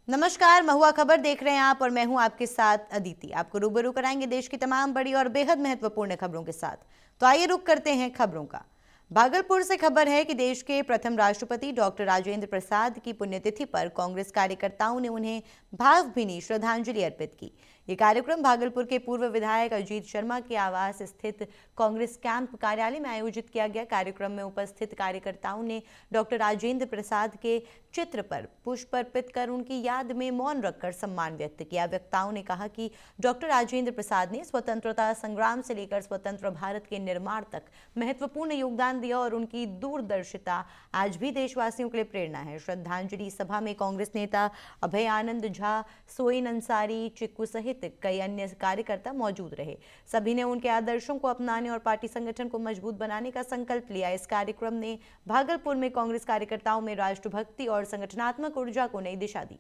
नमस्कार, महुआ खबर देख रहे हैं आप और मैं हूं आपके साथ अदिति। आपको रूबरू कराएंगे देश की तमाम बड़ी और बेहद महत्वपूर्ण खबरों के साथ। तो आइए रुक करते हैं खबरों का। भागलपुर से खबर है कि देश के प्रथम राष्ट्रपति डॉक्टर राजेंद्र प्रसाद की पुण्यतिथि पर कांग्रेस कार्यकर्ताओं ने उन्हें भावभीनी श्रद्धांजलि अर्पित की। ये कार्यक्रम भागलपुर के पूर्व विधायक अजीत शर्मा के आवास स्थित कांग्रेस कैंप कार्यालय में आयोजित किया गया। कार्यक्रम में उपस्थित कार्यकर्ताओं ने डॉक्टर राजेंद्र प्रसाद के चित्र पर पुष्प अर्पित कर उनकी याद में मौन रखकर सम्मान व्यक्त किया। वक्ताओं ने कहा कि डॉक्टर राजेंद्र प्रसाद ने स्वतंत्रता संग्राम से लेकर स्वतंत्र भारत के निर्माण तक महत्वपूर्ण योगदान दिया और उनकी दूरदर्शिता आज भी देशवासियों के लिए प्रेरणा है। श्रद्धांजलि सभा में कांग्रेस नेता अभय आनंद झा, सोइन अंसारी, चिक्कू सहित कई अन्य कार्यकर्ता मौजूद रहे। सभी ने उनके आदर्शों को अपनाने और पार्टी संगठन को मजबूत बनाने का संकल्प लिया। इस कार्यक्रम ने भागलपुर में कांग्रेस कार्यकर्ताओं में राष्ट्रभक्ति और संगठनात्मक ऊर्जा को नई दिशा दी।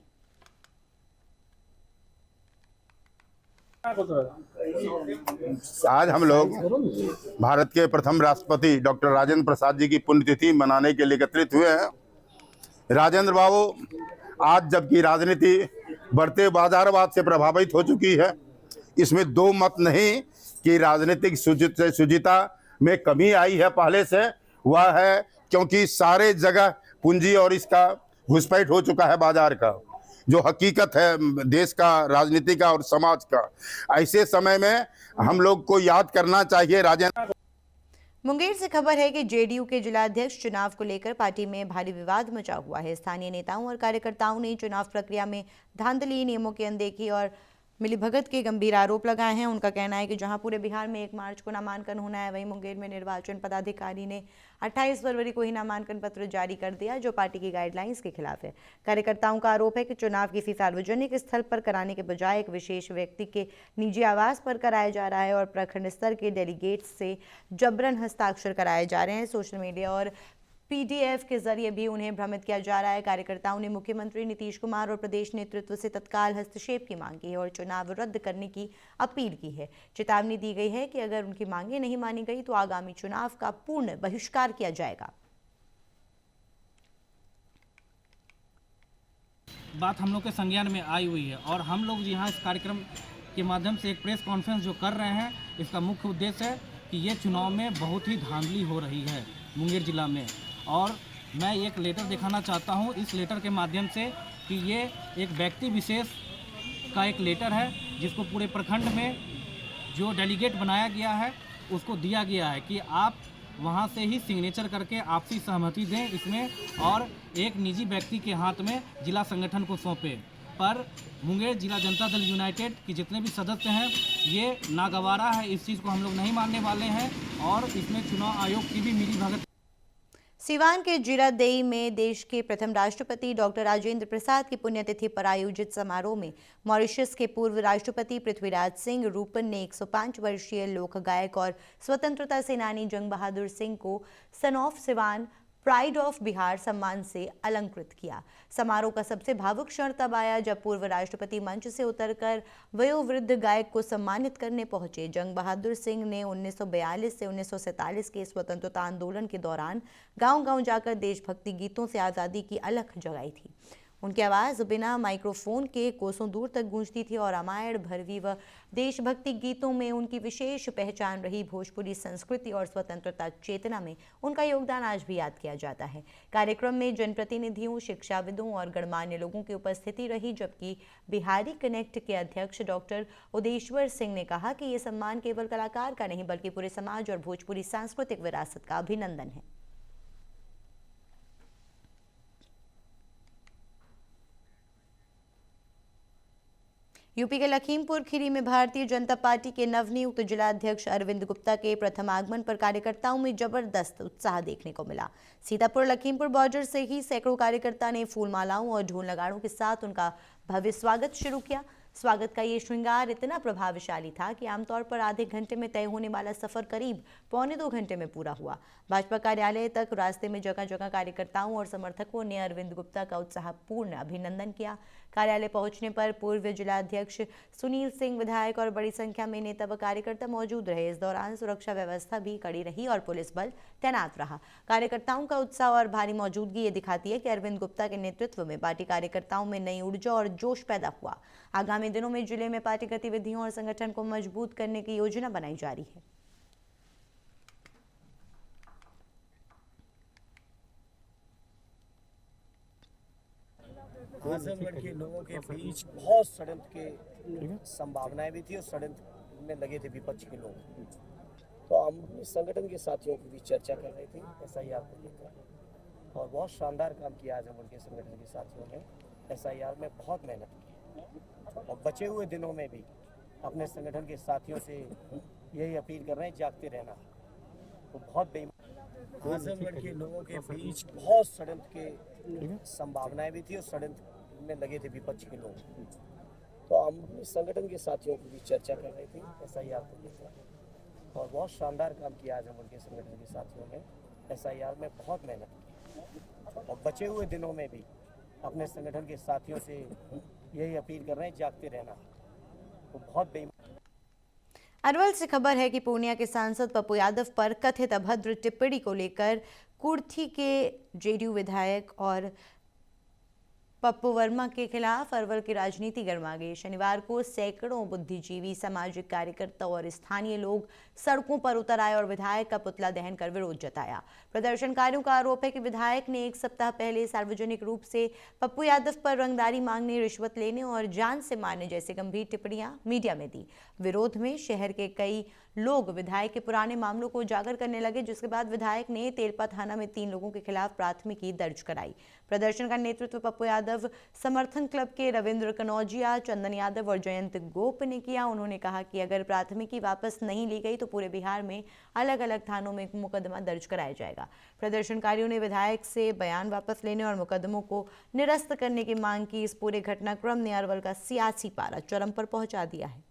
आज हम लोग भारत के प्रथम राष्ट्रपति डॉक्टर राजेंद्र प्रसाद जी की पुण्यतिथि मनाने के लिए एकत्रित हुए हैं। राजेंद्र बाबू आज जबकि राजनीति बढ़ते बाजारवाद से प्रभावित हो चुकी है, इसमें दो मत नहीं कि राजनीतिक शुचिता में कमी आई है पहले से, वह है क्योंकि सारे जगह पूंजी और इसका घुसपैठ हो चुका है बाजार का, जो हकीकत है देश का, राजनीति का और समाज का। ऐसे समय में हम लोग को याद करना चाहिए राजेंद्र। मुंगेर से खबर है कि जेडीयू के जिलाध्यक्ष चुनाव को लेकर पार्टी में भारी विवाद मचा हुआ है। स्थानीय नेताओं और कार्यकर्ताओं ने चुनाव प्रक्रिया में धांधली, नियमों की अनदेखी और मिलीभगत के गंभीर आरोप लगाए हैं। उनका कहना है कि जहां पूरे बिहार में 1 मार्च को नामांकन होना है, वहीं मुंगेर में निर्वाचन पदाधिकारी ने 28 फरवरी को ही नामांकन पत्र जारी कर दिया, जो पार्टी की गाइडलाइंस के खिलाफ है। कार्यकर्ताओं का आरोप है कि चुनाव किसी सार्वजनिक स्थल पर कराने के बजाय एक विशेष व्यक्ति के निजी आवास पर कराया जा रहा है और प्रखंड स्तर के डेलीगेट्स से जबरन हस्ताक्षर कराए जा रहे हैं। सोशल मीडिया और पीडीएफ के जरिए भी उन्हें भ्रमित किया जा रहा है। कार्यकर्ताओं ने मुख्यमंत्री नीतीश कुमार और प्रदेश नेतृत्व से तत्काल हस्तक्षेप की मांग की है और चुनाव रद्द करने की अपील की है। चेतावनी दी गई है कि अगर उनकी मांगें नहीं मानी गई तो आगामी चुनाव का पूर्ण बहिष्कार किया जाएगा। बात हम लोग के संज्ञान में आई हुई है और हम लोग यहाँ इस कार्यक्रम के माध्यम से एक प्रेस कॉन्फ्रेंस जो कर रहे हैं, इसका मुख्य उद्देश्य है कि ये चुनाव में बहुत ही धांधली हो रही है मुंगेर जिला में। और मैं एक लेटर दिखाना चाहता हूँ इस लेटर के माध्यम से कि ये एक व्यक्ति विशेष का एक लेटर है, जिसको पूरे प्रखंड में जो डेलीगेट बनाया गया है उसको दिया गया है कि आप वहाँ से ही सिग्नेचर करके आपसी सहमति दें इसमें और एक निजी व्यक्ति के हाथ में जिला संगठन को सौंपें। पर मुंगेर जिला जनता दल यूनाइटेड के जितने भी सदस्य हैं ये नागवारा है, इस चीज़ को हम लोग नहीं मानने वाले हैं और इसमें चुनाव आयोग की भी मिलीभगत। सिवान के जीरादेई में देश के प्रथम राष्ट्रपति डॉक्टर राजेंद्र प्रसाद की पुण्यतिथि पर आयोजित समारोह में मॉरिशस के पूर्व राष्ट्रपति पृथ्वीराज सिंह रूपन ने 105 वर्षीय लोक गायक और स्वतंत्रता सेनानी जंग बहादुर सिंह को son of Siwan pride of Bihar सम्मान से अलंकृत किया। समारोह का सबसे भावुक क्षण तब आया जब पूर्व राष्ट्रपति मंच से उतरकर वयोवृद्ध गायक को सम्मानित करने पहुंचे। जंग बहादुर सिंह ने 1942 से 1947 के स्वतंत्रता आंदोलन के दौरान गांव-गांव जाकर देशभक्ति गीतों से आज़ादी की अलख जगाई थी। उनकी आवाज़ बिना माइक्रोफोन के कोसों दूर तक गूंजती थी और रामायण, भरवी व देशभक्ति गीतों में उनकी विशेष पहचान रही। भोजपुरी संस्कृति और स्वतंत्रता चेतना में उनका योगदान आज भी याद किया जाता है। कार्यक्रम में जनप्रतिनिधियों, शिक्षाविदों और गणमान्य लोगों की उपस्थिति रही, जबकि बिहारी कनेक्ट के अध्यक्ष डॉक्टर उदेश्वर सिंह ने कहा कि ये सम्मान केवल कलाकार का नहीं बल्कि पूरे समाज और भोजपुरी सांस्कृतिक विरासत का अभिनंदन है। यूपी के लखीमपुर खीरी में भारतीय जनता पार्टी के नवनियुक्त जिलाध्यक्ष अरविंद गुप्ता के प्रथम आगमन पर कार्यकर्ताओं में जबरदस्त उत्साह देखने को मिला। सीतापुर लखीमपुर बॉर्डर से ही सैकड़ों कार्यकर्ता ने फूल मालाओं और ढोल नगाड़ों के साथ उनका भव्य स्वागत शुरू किया। स्वागत का ये श्रृंगार इतना प्रभावशाली था कि आमतौर पर आधे घंटे में तय होने वाला सफर करीब 1.25 घंटे में पूरा हुआ। भाजपा कार्यालय तक रास्ते में जगह जगह कार्यकर्ताओं और समर्थकों ने अरविंद गुप्ता का उत्साहपूर्ण अभिनंदन किया। कार्यालय पहुंचने पर पूर्व जिलाध्यक्ष सुनील सिंह, विधायक और बड़ी संख्या में नेता व कार्यकर्ता मौजूद रहे। इस दौरान सुरक्षा व्यवस्था भी कड़ी रही और पुलिस बल तैनात रहा। कार्यकर्ताओं का उत्साह और भारी मौजूदगी ये दिखाती है कि अरविंद गुप्ता के नेतृत्व में पार्टी कार्यकर्ताओं में नई ऊर्जा और जोश पैदा हुआ। आगामी दिनों में जिले में पार्टी गतिविधियों और संगठन को मजबूत करने की योजना बनाई जा रही है। आजमगढ़ के लोगों के बीच बहुत षड्यंत्र की संभावनाएं भी थी और षड्यंत्र में लगे थे विपक्ष के लोग। तो हम अपने संगठन के साथियों की भी चर्चा कर रहे थे SIR को लेकर और बहुत शानदार काम किया आजमगढ़ के संगठन के साथियों ने। SIR में बहुत मेहनत की और बचे हुए दिनों में भी अपने संगठन के साथियों से यही अपील कर रहे हैं, जागते रहना। तो बहुत बेईमान आजमगढ़ के लोगों के बीच बहुत षड्यंत्र की संभावनाएं भी थी और षड्यंत्र में लगे थे विपक्ष के लोग। तो हम अपने संगठन के साथियों की भी चर्चा कर रहे थे SIR को लेकर और बहुत शानदार काम किया आजमगढ़ के संगठन के साथियों ने। SIR में बहुत मेहनत की और बचे हुए दिनों में भी अपने संगठन के साथियों से यही अपील कर रहे हैं, जागते रहना। तो बहुत बेईमान। अरवल से खबर है कि पूर्णिया के सांसद पप्पू यादव पर कथित अभद्र टिप्पणी को लेकर कुर्थी के JDU विधायक और पप्पू वर्मा के खिलाफ अरवल की राजनीति गर्मा गई। शनिवार को सैकड़ों बुद्धिजीवी, सामाजिक कार्यकर्ता और स्थानीय लोग सड़कों पर उतर आए और विधायक का पुतला दहन कर विरोध जताया। प्रदर्शनकारियों का आरोप है कि विधायक ने एक सप्ताह पहले सार्वजनिक रूप से पप्पू यादव पर रंगदारी मांगने, रिश्वत लेने और जान से मारने जैसे गंभीर टिप्पणियां मीडिया में दी। विरोध में शहर के कई लोग विधायक के पुराने मामलों को उजागर करने लगे, जिसके बाद विधायक ने तेलपा थाना में 3 लोगों के खिलाफ प्राथमिकी दर्ज कराई। प्रदर्शन का नेतृत्व पप्पू यादव समर्थन क्लब के रविंद्र कनौजिया, चंदन यादव और जयंत गोप ने किया। उन्होंने कहा कि अगर प्राथमिकी वापस नहीं ली गई तो पूरे बिहार में अलग अलग थानों में मुकदमा दर्ज कराया जाएगा। प्रदर्शनकारियों ने विधायक से बयान वापस लेने और मुकदमों को निरस्त करने की मांग की। इस पूरे घटनाक्रम ने अरवल का सियासी पारा चरम पर पहुंचा दिया है।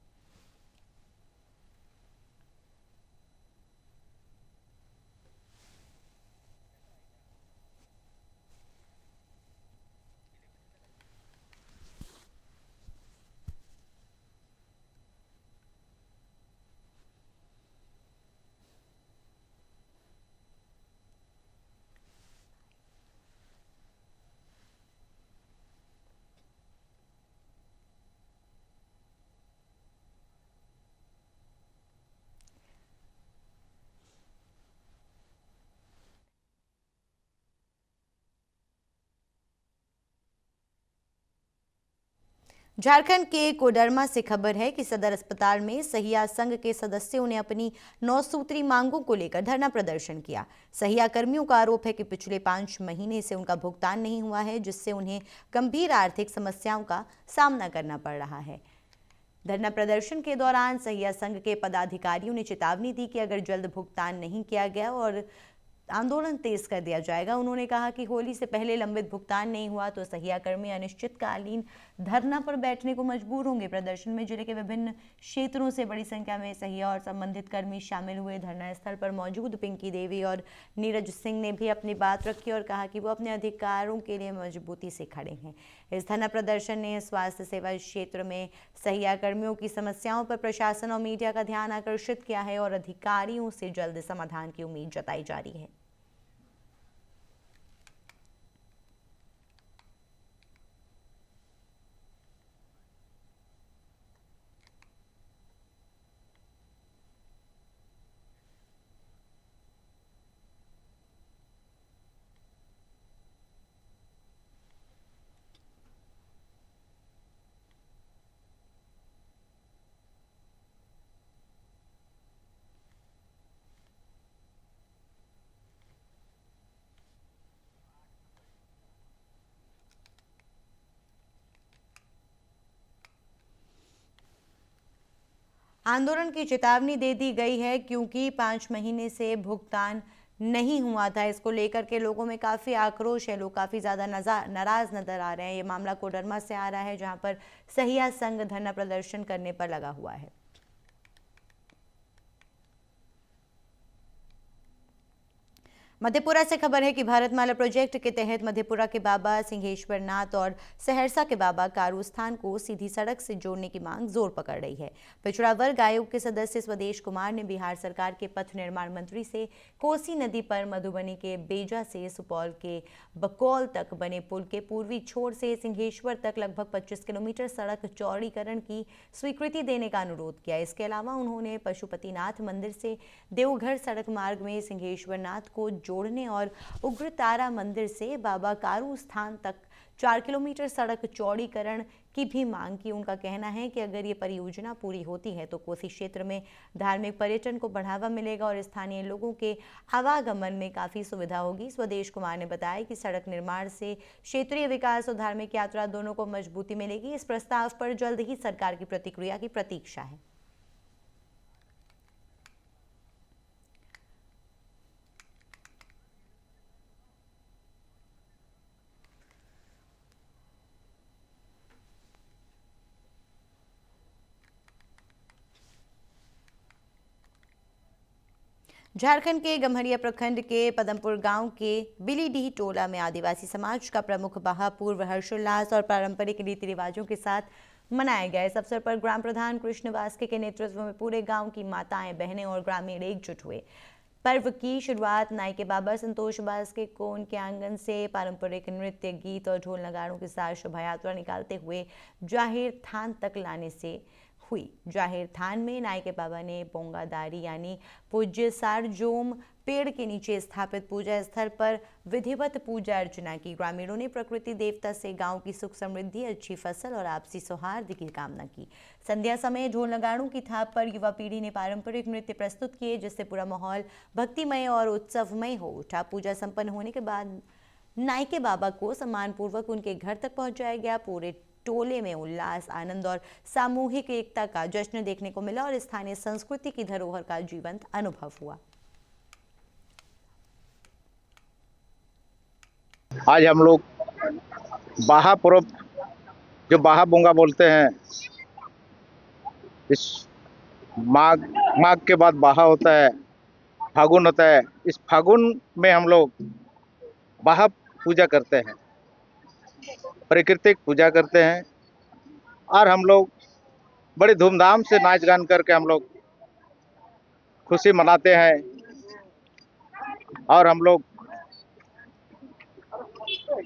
झारखंड के कोडरमा से खबर है कि सदर अस्पताल में सहिया संघ के सदस्यों ने अपनी 9 सूत्री मांगों को लेकर धरना प्रदर्शन किया। सहिया कर्मियों का आरोप है कि पिछले 5 महीने से उनका भुगतान नहीं हुआ है, जिससे उन्हें गंभीर आर्थिक समस्याओं का सामना करना पड़ रहा है। धरना प्रदर्शन के दौरान सहिया संघ के पदाधिकारियों ने चेतावनी दी कि अगर जल्द भुगतान नहीं किया गया और आंदोलन तेज कर दिया जाएगा। उन्होंने कहा कि होली से पहले लंबित भुगतान नहीं हुआ तो सहिया कर्मी अनिश्चितकालीन धरना पर बैठने को मजबूर होंगे। प्रदर्शन में जिले के विभिन्न क्षेत्रों से बड़ी संख्या में सहिया और संबंधित कर्मी शामिल हुए। धरना स्थल पर मौजूद पिंकी देवी और नीरज सिंह ने भी अपनी बात रखी और कहा कि वो अपने अधिकारों के लिए मजबूती से खड़े हैं। इस धरना प्रदर्शन ने स्वास्थ्य सेवा क्षेत्र में सहिया कर्मियों की समस्याओं पर प्रशासन और मीडिया का ध्यान आकर्षित किया है और अधिकारियों से जल्द समाधान की उम्मीद जताई जा रही है। आंदोलन की चेतावनी दे दी गई है क्योंकि 5 महीने से भुगतान नहीं हुआ था। इसको लेकर के लोगों में काफ़ी आक्रोश है, लोग काफ़ी ज़्यादा नाराज़ नज़र आ रहे हैं। ये मामला कोडरमा से आ रहा है, जहां पर सहिया संघ धरना प्रदर्शन करने पर लगा हुआ है। मधेपुरा से खबर है कि भारतमाला प्रोजेक्ट के तहत मधेपुरा के बाबा सिंहेश्वर नाथ और सहरसा के बाबा कारूस्थान को सीधी सड़क से जोड़ने की मांग जोर पकड़ रही है। पिछड़ा वर्ग आयोग के सदस्य स्वदेश कुमार ने बिहार सरकार के पथ निर्माण मंत्री से कोसी नदी पर मधुबनी के बेजा से सुपौल के बकौल तक बने पुल के पूर्वी छोर से सिंहेश्वर तक लगभग 25 किलोमीटर सड़क चौड़ीकरण की स्वीकृति देने का अनुरोध किया। इसके अलावा उन्होंने पशुपतिनाथ मंदिर से देवघर सड़क मार्ग में सिंहेश्वर नाथ को जोड़ने और उग्रतारा मंदिर से बाबा कारू स्थान तक 4 किलोमीटर सड़क चौड़ीकरण की भी मांग की। उनका कहना है कि अगर ये परियोजना पूरी होती है तो कोसी क्षेत्र में धार्मिक पर्यटन को बढ़ावा मिलेगा और स्थानीय लोगों के आवागमन में काफ़ी सुविधा होगी। स्वदेश कुमार ने बताया कि सड़क निर्माण से क्षेत्रीय विकास और धार्मिक यात्रा दोनों को मजबूती मिलेगी। इस प्रस्ताव पर जल्द ही सरकार की प्रतिक्रिया की प्रतीक्षा है। झारखंड के गम्हरिया प्रखंड के पदमपुर गांव के बिलीडीह टोला में आदिवासी समाज का प्रमुख बाहा पूर्व हर्षोल्लास और पारंपरिक रीति रिवाजों के साथ मनाया गया। इस अवसर पर ग्राम प्रधान कृष्ण वास्के के नेतृत्व में पूरे गांव की माताएं, बहनें और ग्रामीण एकजुट हुए। पर्व की शुरुआत नाई के बाबा संतोष बास्के को उनके आंगन से पारंपरिक नृत्य, गीत और ढोल नगाड़ों के साथ शोभा यात्रा निकालते हुए जाहिर थान तक लाने से हुई। जाहिर थान में नाई के बाबा ने पोंगादारी यानी पूज्य सारजोम पेड़ के नीचे स्थापित पूजा स्थल पर विधिवत पूजा अर्चना की। ग्रामीणों ने प्रकृति देवता से गांव की सुख समृद्धि, अच्छी फसल और आपसी सौहार्द की कामना की। संध्या समय ढोल नगाड़ों की थाप पर युवा पीढ़ी ने पारंपरिक नृत्य प्रस्तुत किए, जिससे पूरा माहौल भक्तिमय और उत्सवमय हो उठा। पूजा संपन्न होने के बाद नाई के बाबा को सम्मानपूर्वक उनके घर तक पहुंचाया गया। पूरे टोले में उल्लास, आनंद और सामूहिक एकता का जश्न देखने को मिला और स्थानीय संस्कृति की धरोहर का जीवंत अनुभव हुआ। आज हम लोग बाहा पर्व, जो बाहा बोंगा बोलते हैं, इस माघ के बाद बाहा होता है, फागुन होता है। इस फागुन में हम लोग बाहा पूजा करते हैं, प्राकृतिक पूजा करते हैं और हम लोग बड़ी धूमधाम से नाच गान करके हम लोग खुशी मनाते हैं। और हम लोग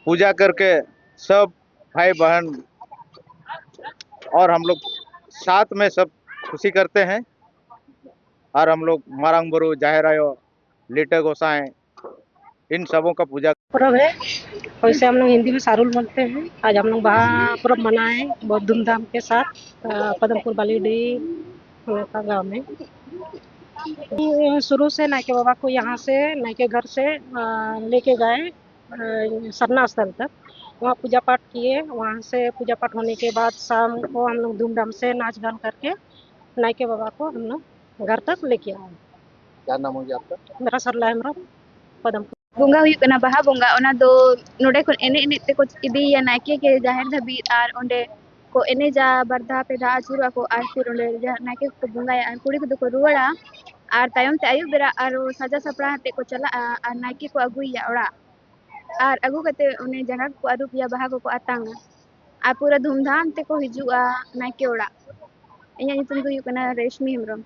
पूजा करके सब भाई बहन और हम लोग साथ में सब खुशी करते हैं। और हम लोग मारंग बुरु, जाहिर आयो, लीटे गोसाएं, इन सबों का पूजा पर्व है। वैसे हम लोग हिंदी में सारुल बोलते हैं। आज हम लोग बाहा पर्व मनाए बहुत धूमधाम के साथ पदमपुर बालीडीह का गाँव में। शुरू से नायके बाबा को यहाँ से नायके घर से लेके गए सरना स्थल तक, वहाँ पूजा पाठ किए। वहाँ से पूजा पाठ होने के बाद शाम को हम लोग धूमधाम से नाच गान करके नायके बाबा को हम लोग घर तक लेके आए। क्या नाम होगी आपका? मेरा सरला हेम्ब्रम, पदमपुर। बोंगा हुई कना बाहा बोंगा ओना दो नोडे को एने एने ते को इदिया नायके के जाहिर धबी आर ओंडे को एने जा बरधा पे दा आचुरा को आर फिर ओंडे नायके को बोंगा या कुड़ी को को रुवाड़ा आर तायम ते आयु बेरा आर साजा सपड़ा ते को चला आर नायके को अगुइया ओड़ा आर अगु कते ओने जगह को अरुपिया बाहा को आतांगा आर पूरा धूमधाम ते को हिजुआ नायके ओड़ा। इया नितुम को युकना रेशमी हेम्ब्रम।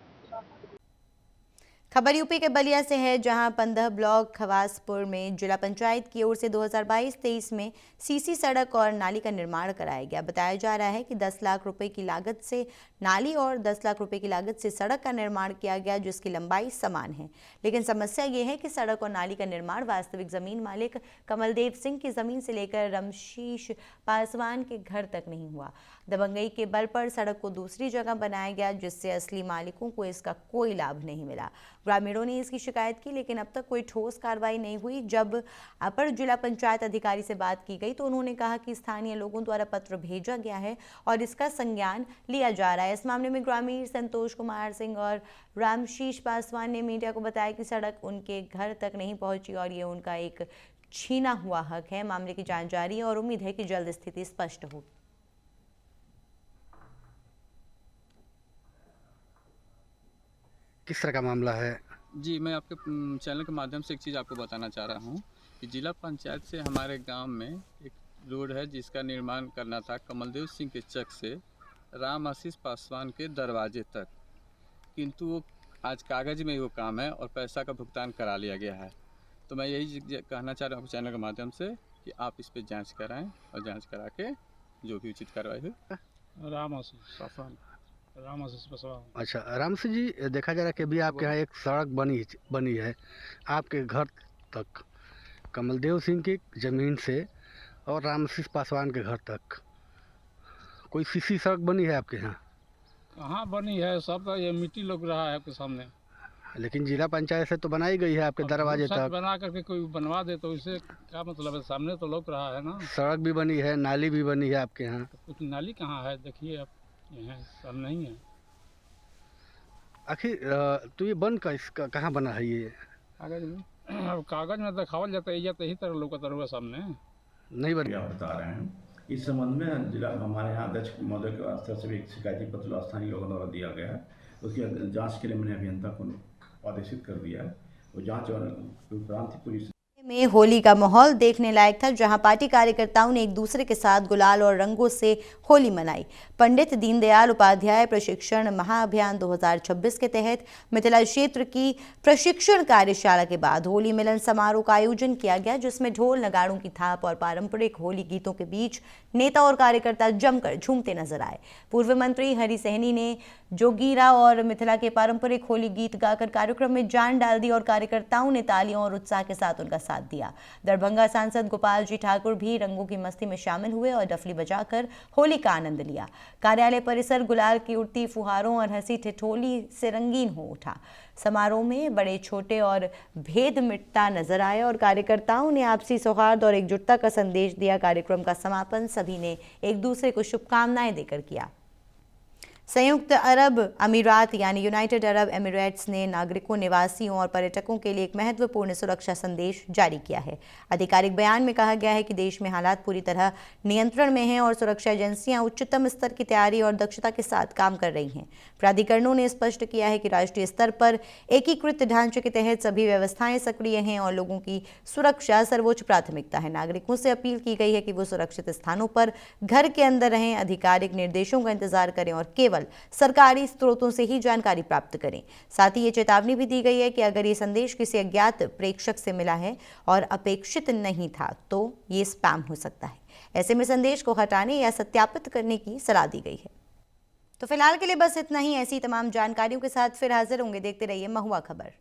खबर यूपी के बलिया से है, जहां पंदह ब्लॉक खवासपुर में जिला पंचायत की ओर से 2022-23 में सीसी सड़क और नाली का निर्माण कराया गया। बताया जा रहा है कि 10 लाख रुपए की लागत से नाली और 10 लाख रुपए की लागत से सड़क का निर्माण किया गया, जिसकी लंबाई समान है। लेकिन समस्या ये है कि सड़क और नाली का निर्माण वास्तविक जमीन मालिक कमलदेव सिंह की जमीन से लेकर रमशीष पासवान के घर तक नहीं हुआ। दबंगई के बल पर सड़क को दूसरी जगह बनाया गया, जिससे असली मालिकों को इसका कोई लाभ नहीं मिला। ग्रामीणों ने इसकी शिकायत की, लेकिन अब तक कोई ठोस कार्रवाई नहीं हुई। जब अपर जिला पंचायत अधिकारी से बात की गई तो उन्होंने कहा कि स्थानीय लोगों द्वारा पत्र भेजा गया है और इसका संज्ञान लिया जा रहा है। इस मामले में ग्रामीण संतोष कुमार सिंह और रामशीष पासवान ने मीडिया को बताया कि सड़क उनके घर तक नहीं पहुंची और ये उनका एक छीना हुआ हक है। मामले की जांच जारी है और उम्मीद है कि जल्द स्थिति स्पष्ट होगी। किस तरह का मामला है? जी, मैं आपके चैनल के माध्यम से एक चीज़ आपको बताना चाह रहा हूँ कि जिला पंचायत से हमारे गांव में एक रोड है जिसका निर्माण करना था कमलदेव सिंह के चक से राम आशीष पासवान के दरवाजे तक, किंतु वो आज कागज़ में ही वो काम है और पैसा का भुगतान करा लिया गया है। तो मैं यही कहना चाह रहा हूँ चैनल के माध्यम से कि आप इस पर जाँच कराएँ और जाँच करा के जो भी उचित कार्रवाई हो। राम आशीष पासवान। अच्छा, रामसिंह जी, देखा जा रहा है कि अभी आपके यहाँ एक सड़क बनी है आपके घर तक, कमलदेव सिंह की ज़मीन से और रामशीष पासवान के घर तक। कोई सीसी सड़क बनी है आपके यहाँ? कहाँ बनी है, सब तो ये मिट्टी लग रहा है आपके सामने। लेकिन जिला पंचायत से तो बनाई गई है आपके दरवाजे तक। बना करके कोई बनवा दे तो इससे क्या मतलब है, सामने तो लग रहा है ना। सड़क भी बनी है, नाली भी बनी है आपके यहाँ। तो कुछ नाली कहाँ है, देखिए आप, यहाँ सब नहीं है। आखिर तो ये बन का इसका कहाँ बना है ये? कागज में, अब कागज में दिखावल जाता है, यही तरह लोग हुआ सामने नहीं बन। बता रहे हैं इस संबंध में जिला हमारे यहाँ अध्यक्ष महोदय के स्तर से भी एक शिकायती पत्र स्थानीय लोगों द्वारा दिया गया है। उसकी जांच के लिए मैंने अभियंता को आदेशित कर दिया है। वो जांच और उपरांत पुलिस में होली का माहौल देखने लायक था, जहां पार्टी कार्यकर्ताओं ने एक दूसरे के साथ गुलाल और रंगों से होली मनाई। पंडित दीनदयाल उपाध्याय प्रशिक्षण महाअभियान 2026 के तहत मिथिला क्षेत्र की प्रशिक्षण कार्यशाला के बाद होली मिलन समारोह का आयोजन किया गया, जिसमें ढोल नगाड़ों की थाप और पारंपरिक होली गीतों के बीच नेता और कार्यकर्ता जमकर झूमते नजर आए। पूर्व मंत्री हरि सहनी ने जोगीरा और मिथिला के पारंपरिक होली गीत गाकर कार्यक्रम में जान डाल दी और कार्यकर्ताओं ने तालियों और उत्साह के साथ उनका साथ दिया। दरभंगा सांसद गोपाल जी ठाकुर भी रंगों की मस्ती में शामिल हुए और डफली बजाकर होली का आनंद लिया। कार्यालय परिसर गुलाल की उड़ती फुहारों और हंसी ठिठोली से रंगीन हो उठा। समारोह में बड़े छोटे और भेद मिटता नजर आए और कार्यकर्ताओं ने आपसी सौहार्द और एकजुटता का संदेश दिया। कार्यक्रम का समापन सभी ने एक दूसरे को शुभकामनाएं देकर किया। संयुक्त अरब अमीरात यानी यूनाइटेड अरब एमिरेट्स ने नागरिकों, निवासियों और पर्यटकों के लिए एक महत्वपूर्ण सुरक्षा संदेश जारी किया है। आधिकारिक बयान में कहा गया है कि देश में हालात पूरी तरह नियंत्रण में हैं और सुरक्षा एजेंसियां उच्चतम स्तर की तैयारी और दक्षता के साथ काम कर रही हैं। प्राधिकरणों ने स्पष्ट किया है कि राष्ट्रीय स्तर पर एकीकृत ढांचे के तहत सभी व्यवस्थाएं सक्रिय हैं और लोगों की सुरक्षा सर्वोच्च प्राथमिकता है। नागरिकों से अपील की गई है कि वो सुरक्षित स्थानों पर घर के अंदर रहें, आधिकारिक निर्देशों का इंतजार करें और केवल सरकारी स्रोतों से ही जानकारी प्राप्त करें। साथ ही ये चेतावनी भी दी गई है कि अगर ये संदेश किसी अज्ञात प्रेषक से मिला है और अपेक्षित नहीं था तो ये स्पैम हो सकता है। ऐसे में संदेश को हटाने या सत्यापित करने की सलाह दी गई है। तो फिलहाल के लिए बस इतना ही। ऐसी तमाम जानकारियों के साथ फिर हाजिर होंगे। देखते रहिए महुआ खबर।